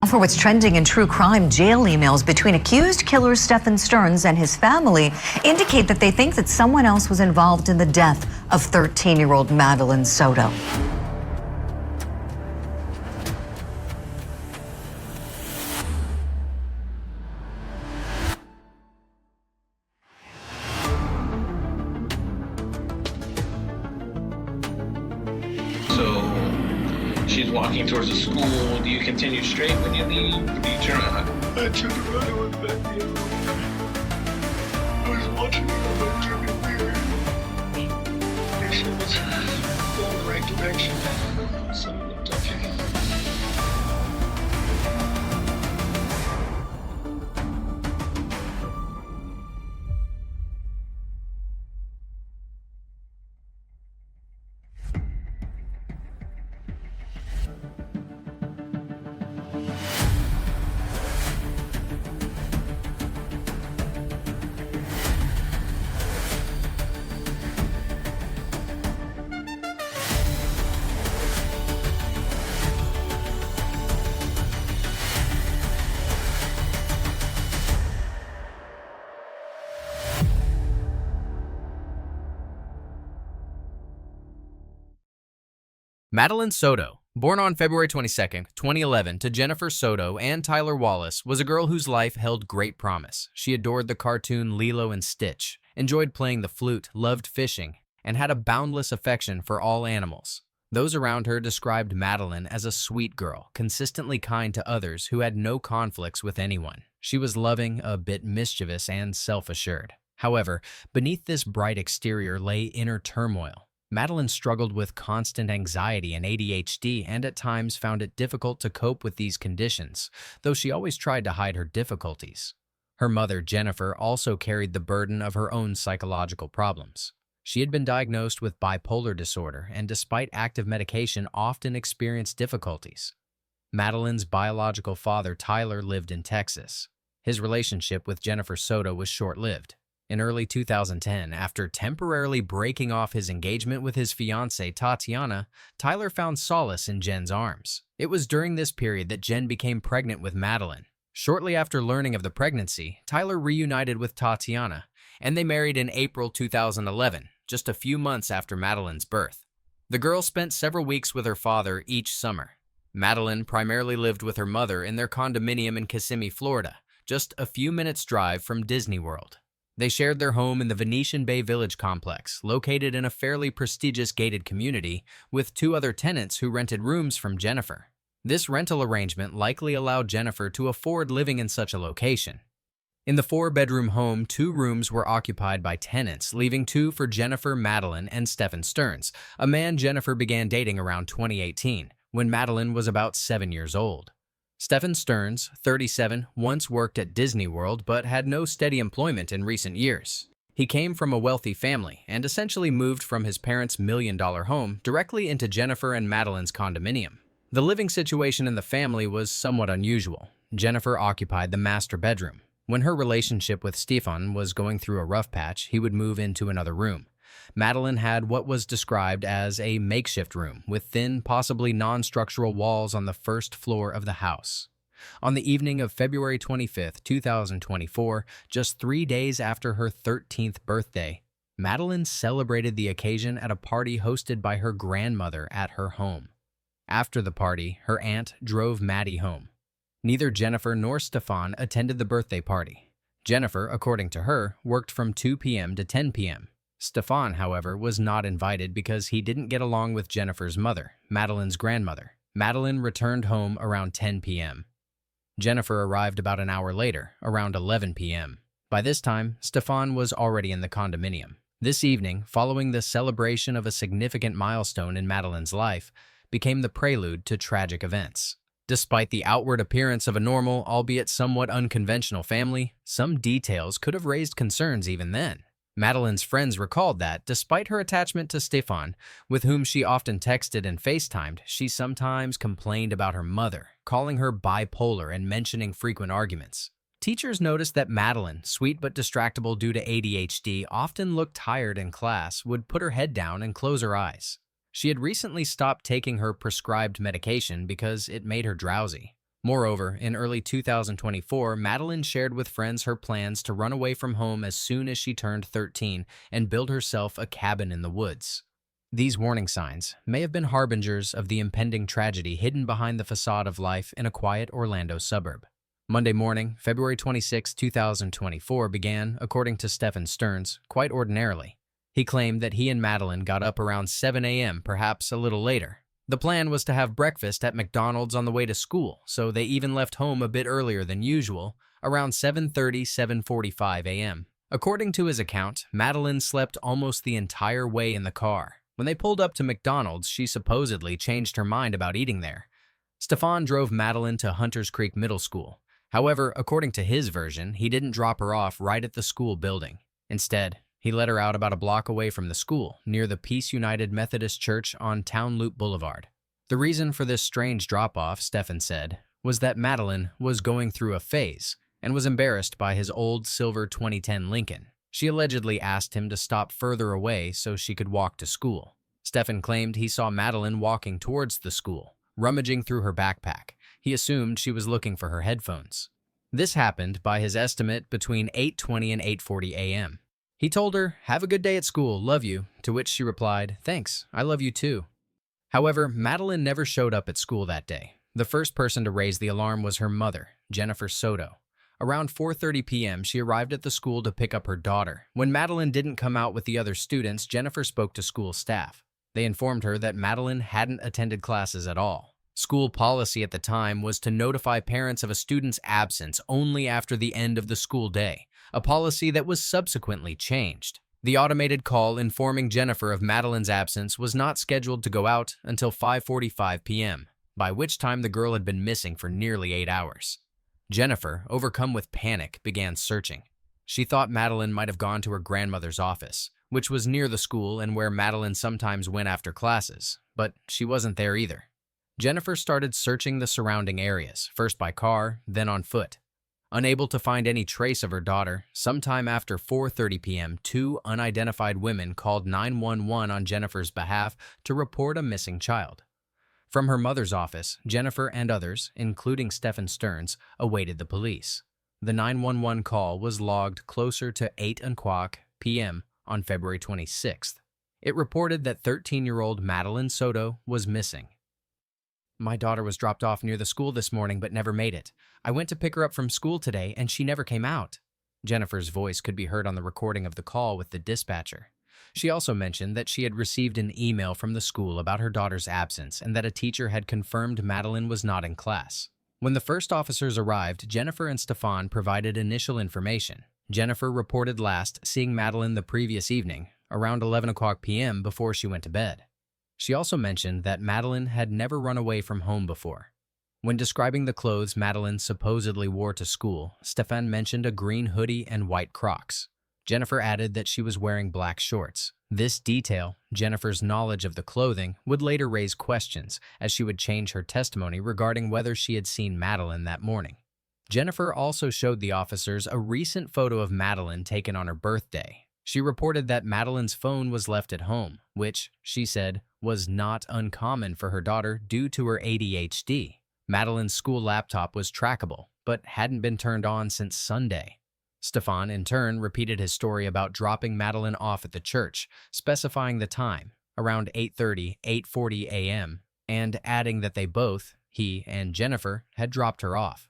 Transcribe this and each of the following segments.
For what's trending in true crime, jail emails between accused killer Stephen Stearns and his family indicate that they think that someone else was involved in the death of 13-year-old Madeline Soto. So she's walking towards the school. Do you continue straight when you leave? Do you turn around? I turned around and went back the other way. I was watching her, but it turned me weird. She was going the right direction. So it looked okay. Madeline Soto, born on February 22, 2011 to Jennifer Soto and Tyler Wallace, was a girl whose life held great promise. She adored the cartoon Lilo and Stitch, enjoyed playing the flute, loved fishing, and had a boundless affection for all animals. Those around her described Madeline as a sweet girl, consistently kind to others who had no conflicts with anyone. She was loving, a bit mischievous, and self-assured. However, beneath this bright exterior lay inner turmoil. Madeline struggled with constant anxiety and ADHD and at times found it difficult to cope with these conditions, though she always tried to hide her difficulties. Her mother, Jennifer, also carried the burden of her own psychological problems. She had been diagnosed with bipolar disorder and, despite active medication, often experienced difficulties. Madeline's biological father, Tyler, lived in Texas. His relationship with Jennifer Soto was short-lived. In early 2010, after temporarily breaking off his engagement with his fiancée, Tatiana, Tyler found solace in Jen's arms. It was during this period that Jen became pregnant with Madeline. Shortly after learning of the pregnancy, Tyler reunited with Tatiana, and they married in April 2011, just a few months after Madeline's birth. The girl spent several weeks with her father each summer. Madeline primarily lived with her mother in their condominium in Kissimmee, Florida, just a few minutes' drive from Disney World. They shared their home in the Venetian Bay Village complex, located in a fairly prestigious gated community, with two other tenants who rented rooms from Jennifer. This rental arrangement likely allowed Jennifer to afford living in such a location. In the four-bedroom home, 2 rooms were occupied by tenants, leaving 2 for Jennifer, Madeline, and Stephen Stearns, a man Jennifer began dating around 2018, when Madeline was about 7 years old. Stephen Stearns, 37, once worked at Disney World but had no steady employment in recent years. He came from a wealthy family and essentially moved from his parents' million-dollar home directly into Jennifer and Madeline's condominium. The living situation in the family was somewhat unusual. Jennifer occupied the master bedroom. When her relationship with Stefan was going through a rough patch, he would move into another room. Madeline had what was described as a makeshift room with thin, possibly non-structural walls on the first floor of the house. On the evening of February 25, 2024, just 3 days after her 13th birthday, Madeline celebrated the occasion at a party hosted by her grandmother at her home. After the party, her aunt drove Maddie home. Neither Jennifer nor Stefan attended the birthday party. Jennifer, according to her, worked from 2 p.m. to 10 p.m. Stefan, however, was not invited because he didn't get along with Jennifer's mother, Madeline's grandmother. Madeline returned home around 10 p.m. Jennifer arrived about an hour later, around 11 p.m. By this time, Stefan was already in the condominium. This evening, following the celebration of a significant milestone in Madeline's life, became the prelude to tragic events. Despite the outward appearance of a normal, albeit somewhat unconventional family, some details could have raised concerns even then. Madeline's friends recalled that, despite her attachment to Stefan, with whom she often texted and FaceTimed, she sometimes complained about her mother, calling her bipolar and mentioning frequent arguments. Teachers noticed that Madeline, sweet but distractible due to ADHD, often looked tired in class, would put her head down and close her eyes. She had recently stopped taking her prescribed medication because it made her drowsy. Moreover, in early 2024, Madeline shared with friends her plans to run away from home as soon as she turned 13 and build herself a cabin in the woods. These warning signs may have been harbingers of the impending tragedy hidden behind the facade of life in a quiet Orlando suburb. Monday morning, February 26, 2024 began, according to Stephen Stearns, quite ordinarily. He claimed that he and Madeline got up around 7 a.m., perhaps a little later. The plan was to have breakfast at McDonald's on the way to school, so they even left home a bit earlier than usual, around 7:30, 7:45 a.m. According to his account, Madeline slept almost the entire way in the car. When they pulled up to McDonald's, she supposedly changed her mind about eating there. Stefan drove Madeline to Hunters Creek Middle School. However, according to his version, he didn't drop her off right at the school building. Instead, he let her out about a block away from the school, near the Peace United Methodist Church on Town Loop Boulevard. The reason for this strange drop-off, Stephen said, was that Madeline was going through a phase and was embarrassed by his old silver 2010 Lincoln. She allegedly asked him to stop further away so she could walk to school. Stephen claimed he saw Madeline walking towards the school, rummaging through her backpack. He assumed she was looking for her headphones. This happened, by his estimate, between 8:20 and 8:40 a.m. He told her, "Have a good day at school, love you," to which she replied, "Thanks, I love you too." However, Madeline never showed up at school that day. The first person to raise the alarm was her mother, Jennifer Soto. Around 4:30 p.m., she arrived at the school to pick up her daughter. When Madeline didn't come out with the other students, Jennifer spoke to school staff. They informed her that Madeline hadn't attended classes at all. School policy at the time was to notify parents of a student's absence only after the end of the school day, a policy that was subsequently changed. The automated call informing Jennifer of Madeline's absence was not scheduled to go out until 5:45 p.m., by which time the girl had been missing for nearly 8 hours. Jennifer, overcome with panic, began searching. She thought Madeline might have gone to her grandmother's office, which was near the school and where Madeline sometimes went after classes, but she wasn't there either. Jennifer started searching the surrounding areas, first by car, then on foot. Unable to find any trace of her daughter, sometime after 4:30 p.m., 2 unidentified women called 911 on Jennifer's behalf to report a missing child. From her mother's office, Jennifer and others, including Stephen Stearns, awaited the police. The 911 call was logged closer to 8:00 p.m. on February 26th. It reported that 13-year-old Madeline Soto was missing. "My daughter was dropped off near the school this morning but never made it. I went to pick her up from school today and she never came out." Jennifer's voice could be heard on the recording of the call with the dispatcher. She also mentioned that she had received an email from the school about her daughter's absence and that a teacher had confirmed Madeline was not in class. When the first officers arrived, Jennifer and Stefan provided initial information. Jennifer reported last seeing Madeline the previous evening, around 11:00 p.m. before she went to bed. She also mentioned that Madeline had never run away from home before. When describing the clothes Madeline supposedly wore to school, Stefan mentioned a green hoodie and white Crocs. Jennifer added that she was wearing black shorts. This detail, Jennifer's knowledge of the clothing, would later raise questions, as she would change her testimony regarding whether she had seen Madeline that morning. Jennifer also showed the officers a recent photo of Madeline taken on her birthday. She reported that Madeline's phone was left at home, which, she said, was not uncommon for her daughter due to her ADHD. Madeline's school laptop was trackable, but hadn't been turned on since Sunday. Stefan, in turn, repeated his story about dropping Madeline off at the church, specifying the time, around 8:30, 8:40 a.m., and adding that they both, he and Jennifer, had dropped her off.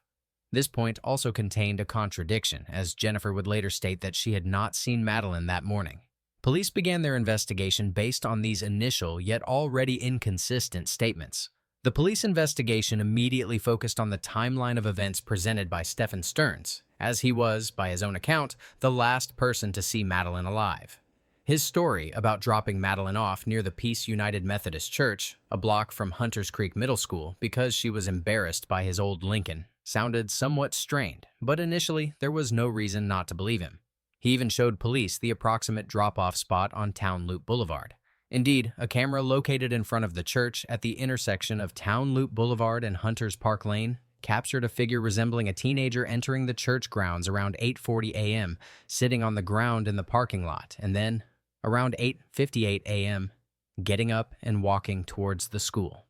This point also contained a contradiction, as Jennifer would later state that she had not seen Madeline that morning. Police began their investigation based on these initial, yet already inconsistent statements. The police investigation immediately focused on the timeline of events presented by Stephen Stearns, as he was, by his own account, the last person to see Madeline alive. His story about dropping Madeline off near the Peace United Methodist Church, a block from Hunters Creek Middle School, because she was embarrassed by his old Lincoln, sounded somewhat strained, but initially there was no reason not to believe him. He even showed police the approximate drop-off spot on Town Loop Boulevard. Indeed, a camera located in front of the church at the intersection of Town Loop Boulevard and Hunters Park Lane captured a figure resembling a teenager entering the church grounds around 8:40 a.m., sitting on the ground in the parking lot, and then, around 8:58 a.m., getting up and walking towards the school.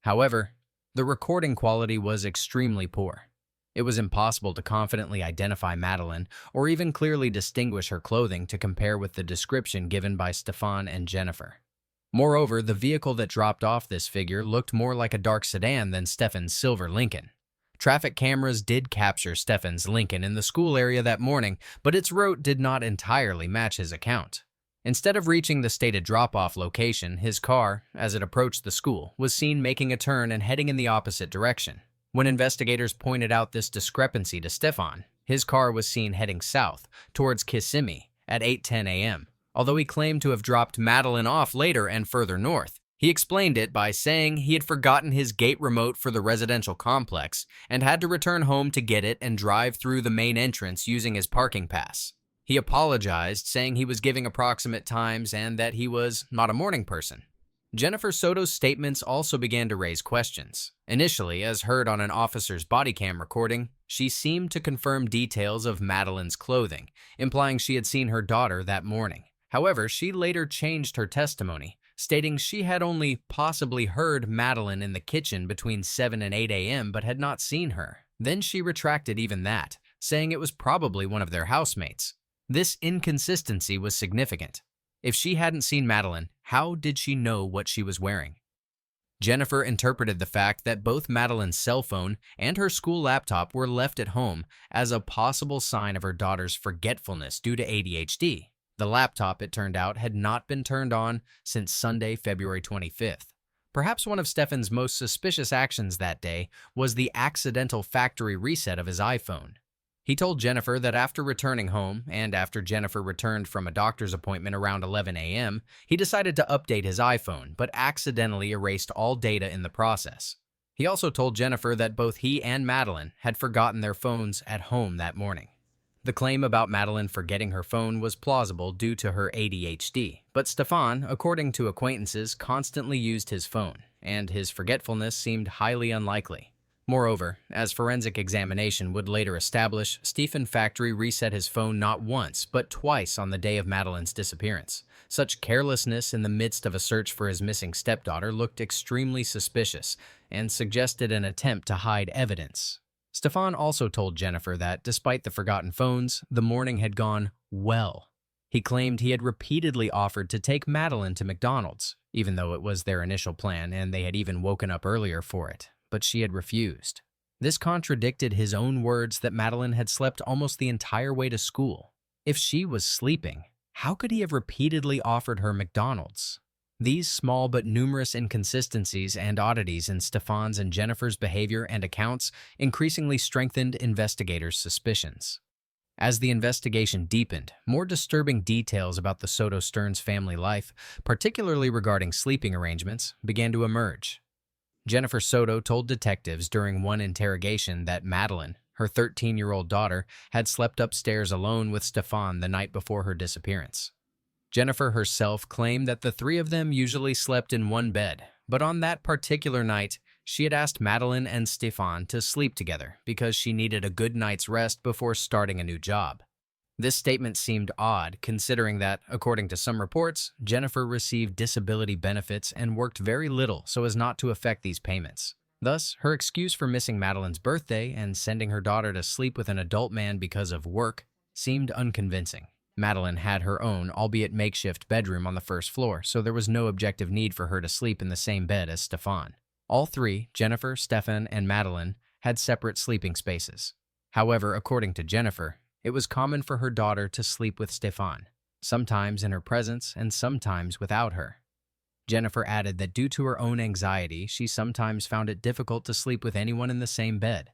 However, The recording quality was extremely poor. It was impossible to confidently identify Madeline or even clearly distinguish her clothing to compare with the description given by Stefan and Jennifer. Moreover, the vehicle that dropped off this figure looked more like a dark sedan than Stefan's silver Lincoln. Traffic cameras did capture Stefan's Lincoln in the school area that morning, but its route did not entirely match his account. Instead of reaching the stated drop-off location, his car, as it approached the school, was seen making a turn and heading in the opposite direction. When investigators pointed out this discrepancy to Stefan, his car was seen heading south, towards Kissimmee, at 8:10 a.m. Although he claimed to have dropped Madeline off later and further north, he explained it by saying he had forgotten his gate remote for the residential complex and had to return home to get it and drive through the main entrance using his parking pass. He apologized, saying he was giving approximate times and that he was not a morning person. Jennifer Soto's statements also began to raise questions. Initially, as heard on an officer's body cam recording, she seemed to confirm details of Madeline's clothing, implying she had seen her daughter that morning. However, she later changed her testimony, stating she had only possibly heard Madeline in the kitchen between 7 and 8 a.m. but had not seen her. Then she retracted even that, saying it was probably one of their housemates. This inconsistency was significant. If she hadn't seen Madeline, how did she know what she was wearing? Jennifer interpreted the fact that both Madeline's cell phone and her school laptop were left at home as a possible sign of her daughter's forgetfulness due to ADHD. The laptop, it turned out, had not been turned on since Sunday, February 25th. Perhaps one of Stefan's most suspicious actions that day was the accidental factory reset of his iPhone. He told Jennifer that after returning home, and after Jennifer returned from a doctor's appointment around 11 a.m., he decided to update his iPhone, but accidentally erased all data in the process. He also told Jennifer that both he and Madeline had forgotten their phones at home that morning. The claim about Madeline forgetting her phone was plausible due to her ADHD, but Stefan, according to acquaintances, constantly used his phone, and his forgetfulness seemed highly unlikely. Moreover, as forensic examination would later establish, Stefan Factory reset his phone not once, but twice on the day of Madeline's disappearance. Such carelessness in the midst of a search for his missing stepdaughter looked extremely suspicious and suggested an attempt to hide evidence. Stefan also told Jennifer that, despite the forgotten phones, the morning had gone well. He claimed he had repeatedly offered to take Madeline to McDonald's, even though it was their initial plan and they had even woken up earlier for it, but she had refused. This contradicted his own words that Madeline had slept almost the entire way to school. If she was sleeping, how could he have repeatedly offered her McDonald's? These small but numerous inconsistencies and oddities in Stefan's and Jennifer's behavior and accounts increasingly strengthened investigators' suspicions. As the investigation deepened, more disturbing details about the Soto Stearns family life, particularly regarding sleeping arrangements, began to emerge. Jennifer Soto told detectives during one interrogation that Madeline, her 13-year-old daughter, had slept upstairs alone with Stefan the night before her disappearance. Jennifer herself claimed that the three of them usually slept in one bed, but on that particular night, she had asked Madeline and Stefan to sleep together because she needed a good night's rest before starting a new job. This statement seemed odd, considering that, according to some reports, Jennifer received disability benefits and worked very little so as not to affect these payments. Thus, her excuse for missing Madeline's birthday and sending her daughter to sleep with an adult man because of work seemed unconvincing. Madeline had her own, albeit makeshift, bedroom on the first floor, so there was no objective need for her to sleep in the same bed as Stefan. All three, Jennifer, Stefan, and Madeline, had separate sleeping spaces. However, according to Jennifer, it was common for her daughter to sleep with Stefan, sometimes in her presence and sometimes without her. Jennifer added that due to her own anxiety, she sometimes found it difficult to sleep with anyone in the same bed.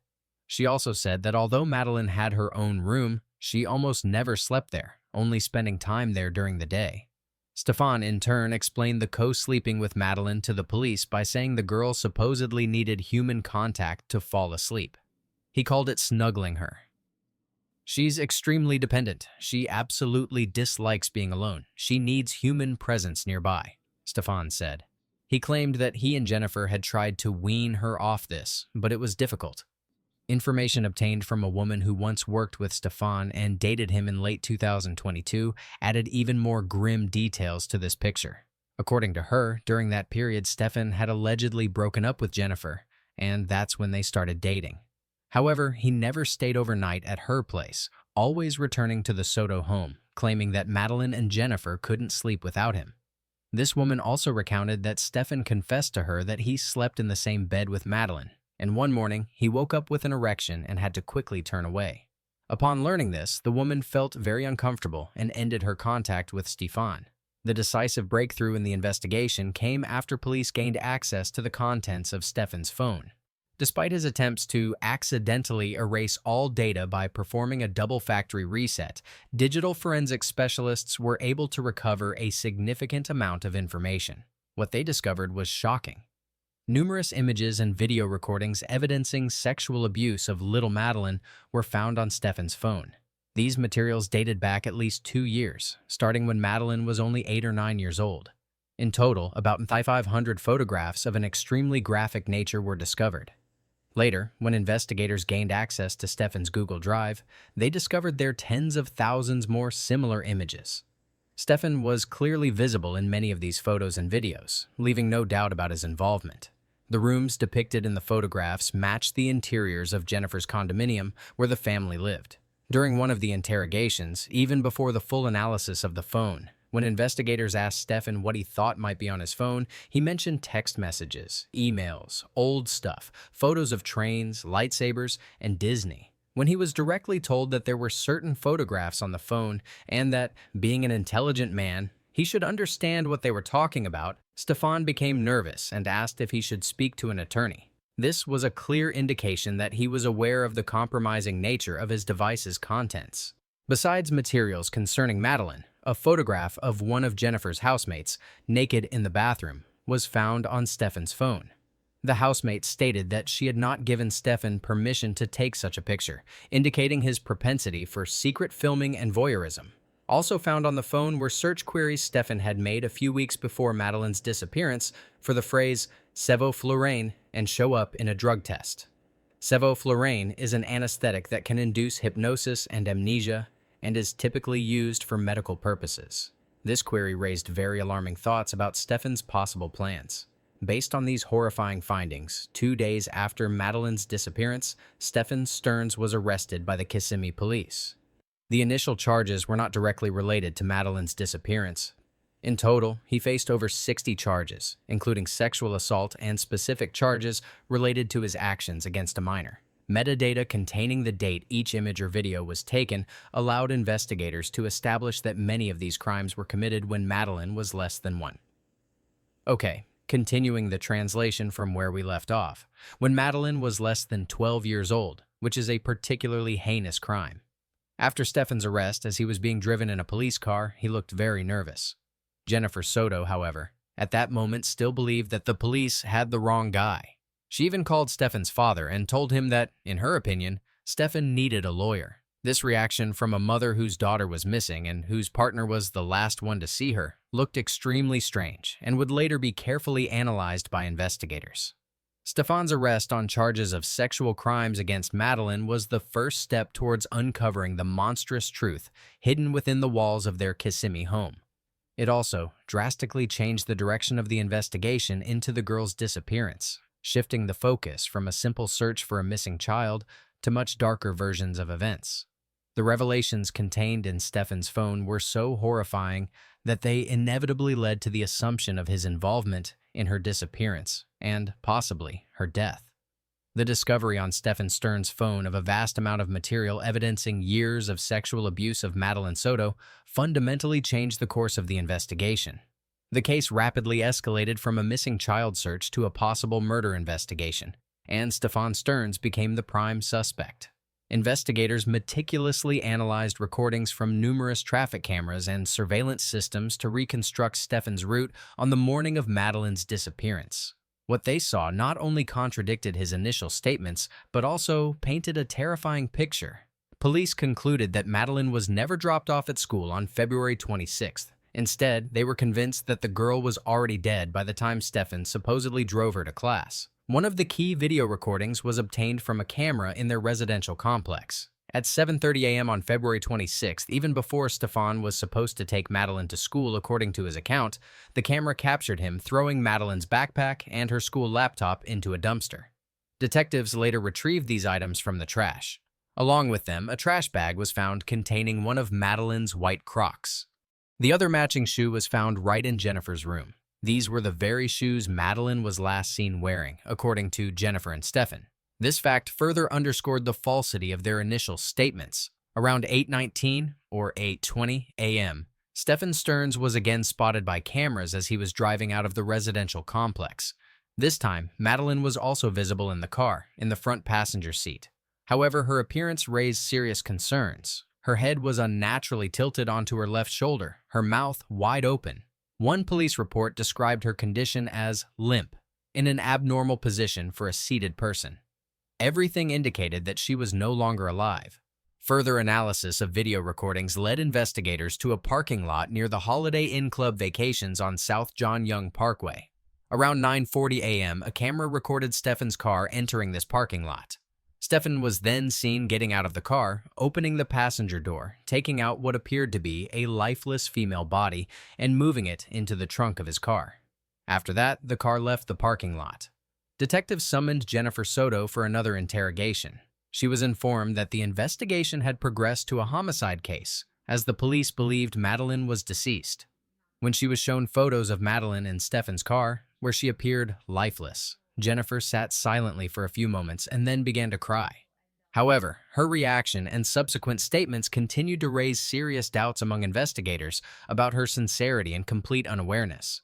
She also said that although Madeline had her own room, she almost never slept there, only spending time there during the day. Stefan, in turn, explained the co-sleeping with Madeline to the police by saying the girl supposedly needed human contact to fall asleep. He called it snuggling her. "She's extremely dependent. She absolutely dislikes being alone. She needs human presence nearby," Stefan said. He claimed that he and Jennifer had tried to wean her off this, but it was difficult. Information obtained from a woman who once worked with Stefan and dated him in late 2022 added even more grim details to this picture. According to her, during that period, Stefan had allegedly broken up with Jennifer, and that's when they started dating. However, he never stayed overnight at her place, always returning to the Soto home, claiming that Madeline and Jennifer couldn't sleep without him. This woman also recounted that Stefan confessed to her that he slept in the same bed with Madeline, and one morning he woke up with an erection and had to quickly turn away. Upon learning this, the woman felt very uncomfortable and ended her contact with Stefan. The decisive breakthrough in the investigation came after police gained access to the contents of Stefan's phone. Despite his attempts to accidentally erase all data by performing a double factory reset, digital forensic specialists were able to recover a significant amount of information. What they discovered was shocking. Numerous images and video recordings evidencing sexual abuse of little Madeline were found on Stefan's phone. These materials dated back at least 2 years, starting when Madeline was only 8 or 9 years old. In total, about 500 photographs of an extremely graphic nature were discovered. Later, when investigators gained access to Stefan's Google Drive, they discovered there tens of thousands more similar images. Stefan was clearly visible in many of these photos and videos, leaving no doubt about his involvement. The rooms depicted in the photographs matched the interiors of Jennifer's condominium where the family lived. During one of the interrogations, even before the full analysis of the phone, when investigators asked Stefan what he thought might be on his phone, he mentioned text messages, emails, old stuff, photos of trains, lightsabers, and Disney. When he was directly told that there were certain photographs on the phone and that, being an intelligent man, he should understand what they were talking about, Stefan became nervous and asked if he should speak to an attorney. This was a clear indication that he was aware of the compromising nature of his device's contents. Besides materials concerning Madeline, a photograph of one of Jennifer's housemates, naked in the bathroom, was found on Stefan's phone. The housemate stated that she had not given Stefan permission to take such a picture, indicating his propensity for secret filming and voyeurism. Also found on the phone were search queries Stefan had made a few weeks before Madeline's disappearance for the phrase sevoflurane and show up in a drug test. Sevoflurane is an anesthetic that can induce hypnosis and amnesia and is typically used for medical purposes. This query raised very alarming thoughts about Stefan's possible plans. Based on these horrifying findings, 2 days after Madeline's disappearance, Stefan Stearns was arrested by the Kissimmee police. The initial charges were not directly related to Madeline's disappearance. In total, he faced over 60 charges, including sexual assault and specific charges related to his actions against a minor. Metadata containing the date each image or video was taken allowed investigators to establish that many of these crimes were committed when Madeline was less than 1. Okay, continuing the translation from where we left off, when Madeline was less than 12 years old, which is a particularly heinous crime. After Stefan's arrest, as he was being driven in a police car, he looked very nervous. Jennifer Soto, however, at that moment still believed that the police had the wrong guy. She even called Stefan's father and told him that, in her opinion, Stefan needed a lawyer. This reaction from a mother whose daughter was missing and whose partner was the last one to see her looked extremely strange and would later be carefully analyzed by investigators. Stefan's arrest on charges of sexual crimes against Madeline was the first step towards uncovering the monstrous truth hidden within the walls of their Kissimmee home. It also drastically changed the direction of the investigation into the girl's disappearance, shifting the focus from a simple search for a missing child to much darker versions of events. The revelations contained in Stefan's phone were so horrifying that they inevitably led to the assumption of his involvement in her disappearance and, possibly, her death. The discovery on Stefan Stearns' phone of a vast amount of material evidencing years of sexual abuse of Madeline Soto fundamentally changed the course of the investigation. The case rapidly escalated from a missing child search to a possible murder investigation, and Stefan Stearns became the prime suspect. Investigators meticulously analyzed recordings from numerous traffic cameras and surveillance systems to reconstruct Stefan's route on the morning of Madeline's disappearance. What they saw not only contradicted his initial statements, but also painted a terrifying picture. Police concluded that Madeline was never dropped off at school on February 26th. Instead, they were convinced that the girl was already dead by the time Stefan supposedly drove her to class. One of the key video recordings was obtained from a camera in their residential complex. At 7:30 a.m. on February 26th, even before Stefan was supposed to take Madeline to school according to his account, the camera captured him throwing Madeline's backpack and her school laptop into a dumpster. Detectives later retrieved these items from the trash. Along with them, a trash bag was found containing one of Madeleine's white Crocs. The other matching shoe was found right in Jennifer's room. These were the very shoes Madeleine was last seen wearing, according to Jennifer and Stefan. This fact further underscored the falsity of their initial statements. Around 8:19 or 8:20 a.m., Stefan Stearns was again spotted by cameras as he was driving out of the residential complex. This time, Madeleine was also visible in the car, in the front passenger seat. However, her appearance raised serious concerns. Her head was unnaturally tilted onto her left shoulder, her mouth wide open. One police report described her condition as limp, in an abnormal position for a seated person. Everything indicated that she was no longer alive. Further analysis of video recordings led investigators to a parking lot near the Holiday Inn Club Vacations on South John Young Parkway. Around 9:40 a.m., a camera recorded Stefan's car entering this parking lot. Stefan was then seen getting out of the car, opening the passenger door, taking out what appeared to be a lifeless female body, and moving it into the trunk of his car. After that, the car left the parking lot. Detectives summoned Jennifer Soto for another interrogation. She was informed that the investigation had progressed to a homicide case, as the police believed Madeleine was deceased. When she was shown photos of Madeleine in Stefan's car, where she appeared lifeless, Jennifer sat silently for a few moments and then began to cry. However, her reaction and subsequent statements continued to raise serious doubts among investigators about her sincerity and complete unawareness.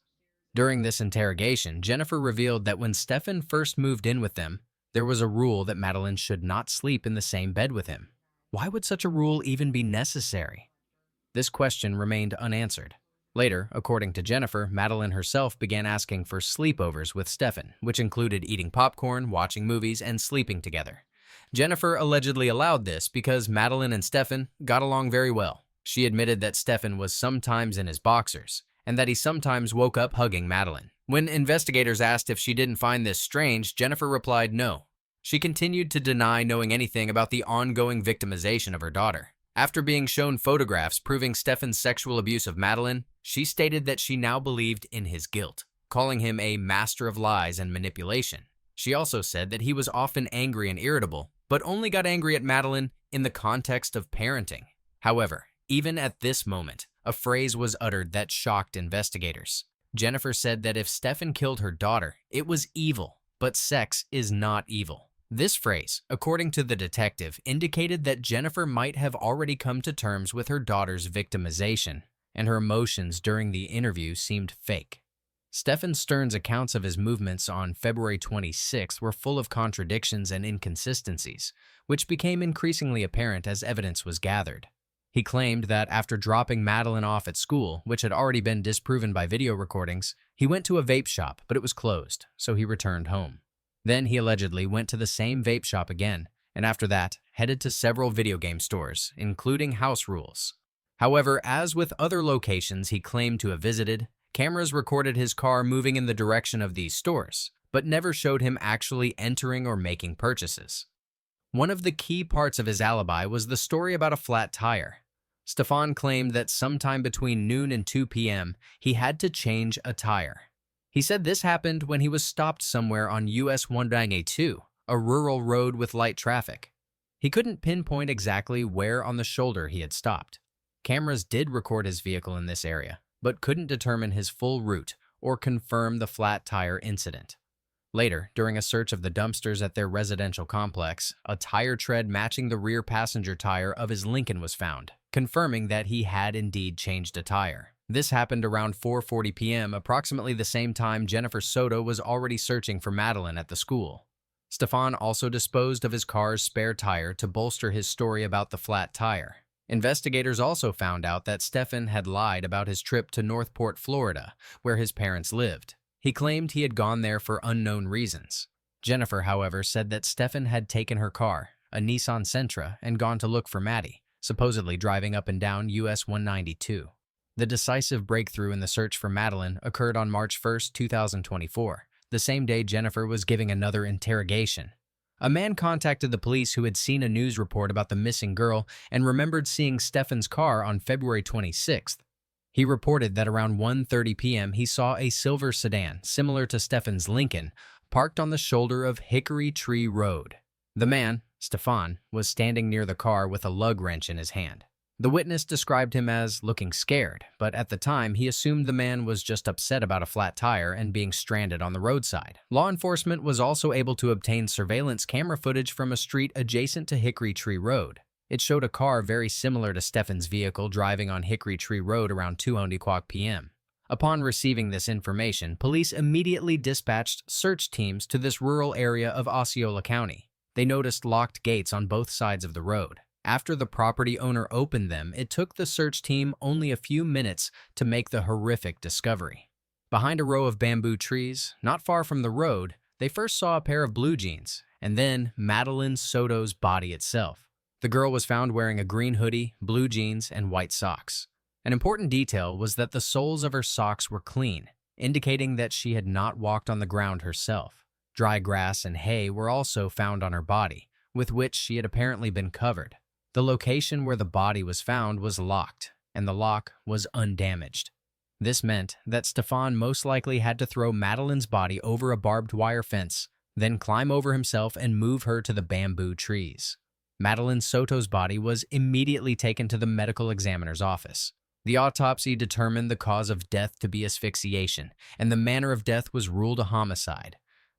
During this interrogation, Jennifer revealed that when Stefan first moved in with them, there was a rule that Madeleine should not sleep in the same bed with him. Why would such a rule even be necessary? This question remained unanswered. Later, according to Jennifer, Madeleine herself began asking for sleepovers with Stefan, which included eating popcorn, watching movies, and sleeping together. Jennifer allegedly allowed this because Madeleine and Stefan got along very well. She admitted that Stefan was sometimes in his boxers, and that he sometimes woke up hugging Madeleine. When investigators asked if she didn't find this strange, Jennifer replied no. She continued to deny knowing anything about the ongoing victimization of her daughter. After being shown photographs proving Stefan's sexual abuse of Madeleine, she stated that she now believed in his guilt, calling him a master of lies and manipulation. She also said that he was often angry and irritable, but only got angry at Madeleine in the context of parenting. However, even at this moment, a phrase was uttered that shocked investigators. Jennifer said that if Stefan killed her daughter, it was evil, but sex is not evil. This phrase, according to the detective, indicated that Jennifer might have already come to terms with her daughter's victimization, and her emotions during the interview seemed fake. Stefan Stearns' accounts of his movements on February 26th were full of contradictions and inconsistencies, which became increasingly apparent as evidence was gathered. He claimed that after dropping Madeleine off at school, which had already been disproven by video recordings, he went to a vape shop, but it was closed, so he returned home. Then he allegedly went to the same vape shop again, and after that, headed to several video game stores, including House Rules. However, as with other locations he claimed to have visited, cameras recorded his car moving in the direction of these stores, but never showed him actually entering or making purchases. One of the key parts of his alibi was the story about a flat tire. Stefan claimed that sometime between noon and 2 p.m., he had to change a tire. He said this happened when he was stopped somewhere on US 192, a rural road with light traffic. He couldn't pinpoint exactly where on the shoulder he had stopped. Cameras did record his vehicle in this area, but couldn't determine his full route or confirm the flat tire incident. Later, during a search of the dumpsters at their residential complex, a tire tread matching the rear passenger tire of his Lincoln was found, confirming that he had indeed changed a tire. This happened around 4:40 p.m., approximately the same time Jennifer Soto was already searching for Madeleine at the school. Stefan also disposed of his car's spare tire to bolster his story about the flat tire. Investigators also found out that Stefan had lied about his trip to Northport, Florida, where his parents lived. He claimed he had gone there for unknown reasons. Jennifer, however, said that Stefan had taken her car, a Nissan Sentra, and gone to look for Maddie, supposedly driving up and down US 192. The decisive breakthrough in the search for Madeleine occurred on March 1, 2024, the same day Jennifer was giving another interrogation. A man contacted the police who had seen a news report about the missing girl and remembered seeing Stefan's car on February 26th. He reported that around 1:30 p.m. he saw a silver sedan, similar to Stefan's Lincoln, parked on the shoulder of Hickory Tree Road. The man, Stefan, was standing near the car with a lug wrench in his hand. The witness described him as looking scared, but at the time he assumed the man was just upset about a flat tire and being stranded on the roadside. Law enforcement was also able to obtain surveillance camera footage from a street adjacent to Hickory Tree Road. It showed a car very similar to Stefan's vehicle driving on Hickory Tree Road around 2:00 p.m. Upon receiving this information, police immediately dispatched search teams to this rural area of Osceola County. They noticed locked gates on both sides of the road. After the property owner opened them, it took the search team only a few minutes to make the horrific discovery. Behind a row of bamboo trees, not far from the road, they first saw a pair of blue jeans, and then Madeline Soto's body itself. The girl was found wearing a green hoodie, blue jeans, and white socks. An important detail was that the soles of her socks were clean, indicating that she had not walked on the ground herself. Dry grass and hay were also found on her body, with which she had apparently been covered. The location where the body was found was locked, and the lock was undamaged. This meant that Stefan most likely had to throw Madeline's body over a barbed wire fence, then climb over himself and move her to the bamboo trees. Madeline Soto's body was immediately taken to the medical examiner's office. The autopsy determined the cause of death to be asphyxiation, and the manner of death was ruled a homicide.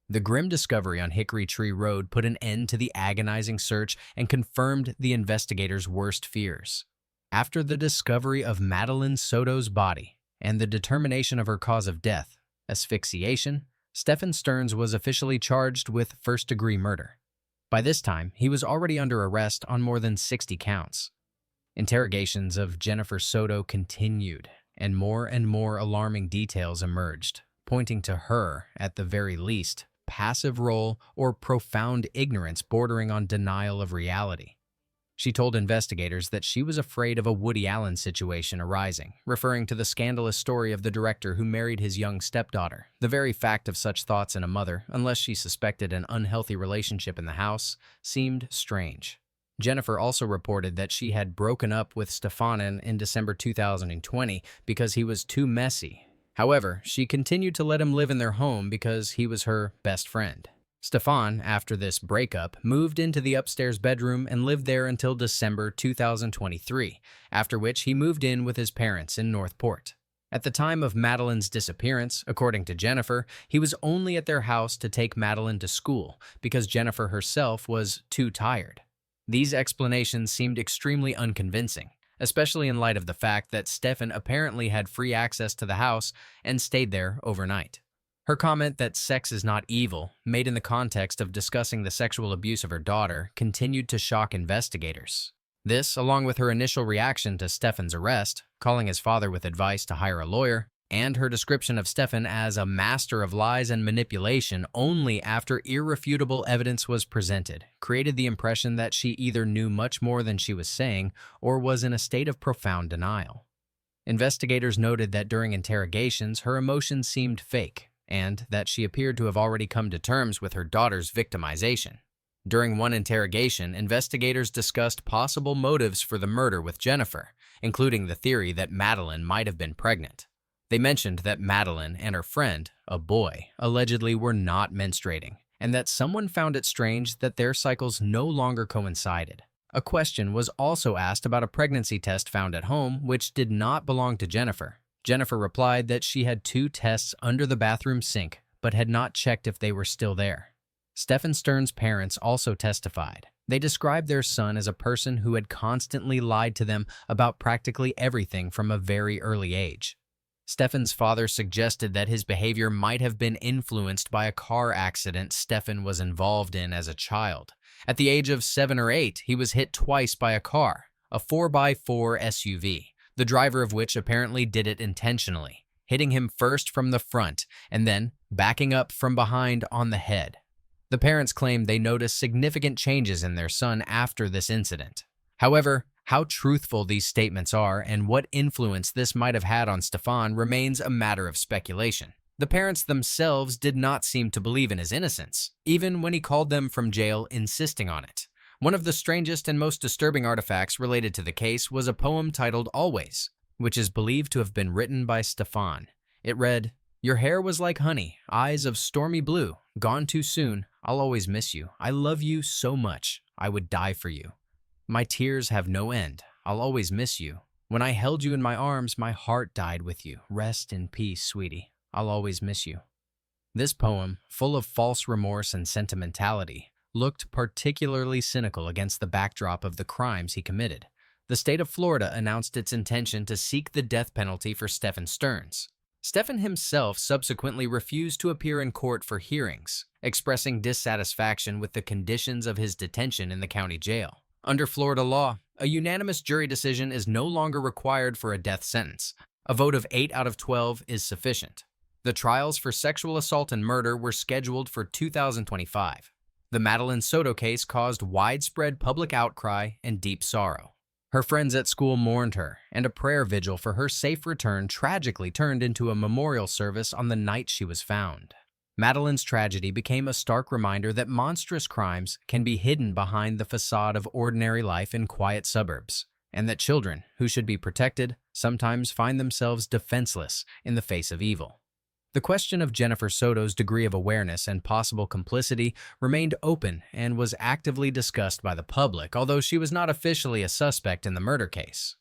The grim discovery on Hickory Tree Road put an end to the agonizing search and confirmed the investigators' worst fears. After the discovery of Madeline Soto's body and the determination of her cause of death, asphyxiation, Stefan Stearns was officially charged with first-degree murder. By this time, he was already under arrest on more than 60 counts. Interrogations of Jennifer Soto continued, and more alarming details emerged, pointing to her, at the very least, passive role or profound ignorance bordering on denial of reality. She told investigators that she was afraid of a Woody Allen situation arising, referring to the scandalous story of the director who married his young stepdaughter. The very fact of such thoughts in a mother, unless she suspected an unhealthy relationship in the house, seemed strange. Jennifer also reported that she had broken up with Stefan in December 2020 because he was too messy. However, she continued to let him live in their home because he was her best friend. Stefan, after this breakup, moved into the upstairs bedroom and lived there until December 2023, after which he moved in with his parents in Northport. At the time of Madeline's disappearance, according to Jennifer, he was only at their house to take Madeline to school because Jennifer herself was too tired. These explanations seemed extremely unconvincing, especially in light of the fact that Stefan apparently had free access to the house and stayed there overnight. Her comment that sex is not evil, made in the context of discussing the sexual abuse of her daughter, continued to shock investigators. This, along with her initial reaction to Stefan's arrest, calling his father with advice to hire a lawyer, and her description of Stefan as a master of lies and manipulation only after irrefutable evidence was presented, created the impression that she either knew much more than she was saying or was in a state of profound denial. Investigators noted that during interrogations, her emotions seemed fake, and that she appeared to have already come to terms with her daughter's victimization. During one interrogation, investigators discussed possible motives for the murder with Jennifer, including the theory that Madeline might have been pregnant. They mentioned that Madeline and her friend, a boy, allegedly were not menstruating, and that someone found it strange that their cycles no longer coincided. A question was also asked about a pregnancy test found at home, which did not belong to Jennifer. Jennifer replied that she had 2 tests under the bathroom sink, but had not checked if they were still there. Stefan Stearns' parents also testified. They described their son as a person who had constantly lied to them about practically everything from a very early age. Stefan's father suggested that his behavior might have been influenced by a car accident Stefan was involved in as a child. At the age of 7 or 8, he was hit twice by a car, a 4x4 SUV, the driver of which apparently did it intentionally, hitting him first from the front and then backing up from behind on the head. The parents claimed they noticed significant changes in their son after this incident. However, how truthful these statements are and what influence this might have had on Stefan remains a matter of speculation. The parents themselves did not seem to believe in his innocence, even when he called them from jail insisting on it. One of the strangest and most disturbing artifacts related to the case was a poem titled Always, which is believed to have been written by Stefan. It read, "Your hair was like honey, eyes of stormy blue, Gone too soon. I'll always miss you. I love you so much. I would die for you. My tears have no end. I'll always miss you. When I held you in my arms, my heart died with you. Rest in peace, sweetie. I'll always miss you. This poem, full of false remorse and sentimentality, looked particularly cynical against the backdrop of the crimes he committed. The state of Florida announced its intention to seek the death penalty for Stephen Stearns. Stephen himself subsequently refused to appear in court for hearings, expressing dissatisfaction with the conditions of his detention in the county jail. Under Florida law, a unanimous jury decision is no longer required for a death sentence. A vote of 8 out of 12 is sufficient. The trials for sexual assault and murder were scheduled for 2025. The Madeline Soto case caused widespread public outcry and deep sorrow. Her friends at school mourned her, and a prayer vigil for her safe return tragically turned into a memorial service on the night she was found. Madeline's tragedy became a stark reminder that monstrous crimes can be hidden behind the facade of ordinary life in quiet suburbs, and that children, who should be protected, sometimes find themselves defenseless in the face of evil. The question of Jennifer Soto's degree of awareness and possible complicity remained open and was actively discussed by the public, although she was not officially a suspect in the murder case.